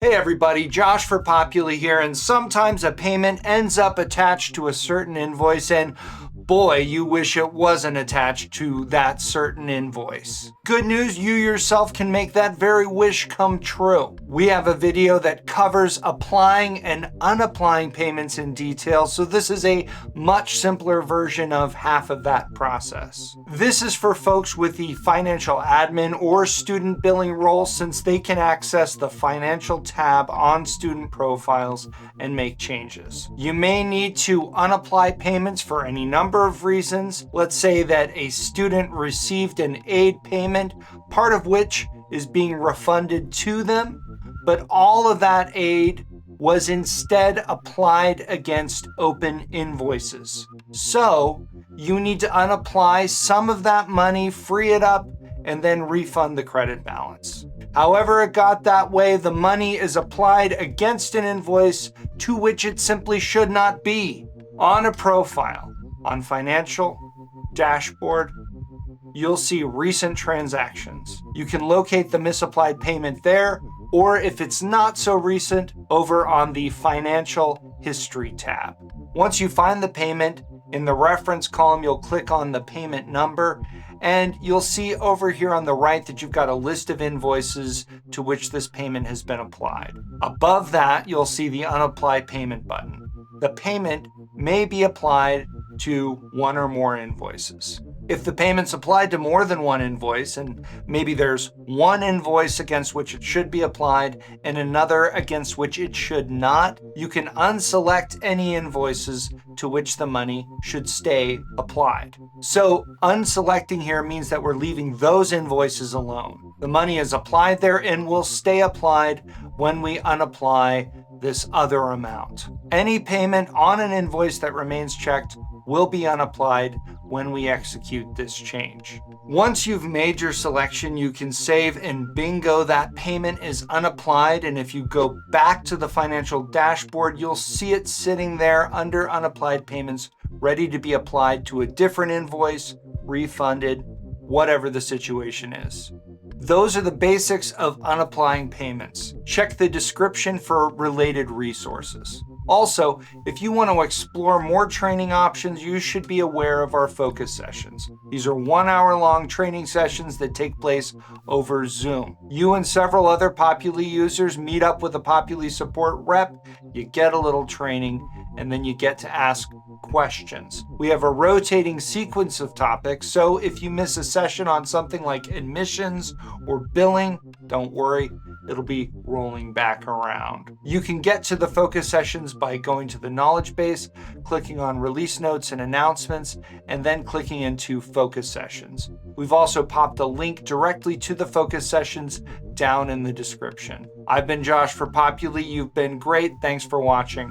Hey everybody, Josh for Populi here, and sometimes a payment ends up attached to a certain invoice and boy, you wish it wasn't attached to that certain invoice. Good news, you yourself can make that very wish come true. We have a video that covers applying and unapplying payments in detail, so this is a much simpler version of half of that process. This is for folks with the financial admin or student billing role, since they can access the financial tab on student profiles and make changes. You may need to unapply payments for any number of reasons. Let's say that a student received an aid payment, part of which is being refunded to them, but all of that aid was instead applied against open invoices. So you need to unapply some of that money, free it up, and then refund the credit balance. However it got that way, the money is applied against an invoice to which it simply should not be. On a profile, on Financial Dashboard, you'll see recent transactions. You can locate the misapplied payment there, or if it's not so recent, over on the Financial History tab. Once you find the payment, in the reference column, you'll click on the payment number, and you'll see over here on the right that you've got a list of invoices to which this payment has been applied. Above that, you'll see the Unapply Payment button. The payment may be applied to one or more invoices. If the payment's applied to more than one invoice, and maybe there's one invoice against which it should be applied and another against which it should not, you can unselect any invoices to which the money should stay applied. So unselecting here means that we're leaving those invoices alone. The money is applied there and will stay applied when we unapply this other amount. Any payment on an invoice that remains checked will be unapplied when we execute this change. Once you've made your selection, you can save, and bingo, that payment is unapplied. And if you go back to the Financial Dashboard, you'll see it sitting there under unapplied payments, ready to be applied to a different invoice, refunded, whatever the situation is. Those are the basics of unapplying payments. Check the description for related resources. Also, if you want to explore more training options, you should be aware of our focus sessions. These are 1 hour long training sessions that take place over Zoom. You and several other Populi users meet up with a Populi support rep, you get a little training, and then you get to ask questions. We have a rotating sequence of topics, so if you miss a session on something like admissions or billing, don't worry, it'll be rolling back around. You can get to the focus sessions by going to the knowledge base, clicking on release notes and announcements, and then clicking into focus sessions. We've also popped a link directly to the focus sessions down in the description. I've been Josh for Populi. You've been great. Thanks for watching.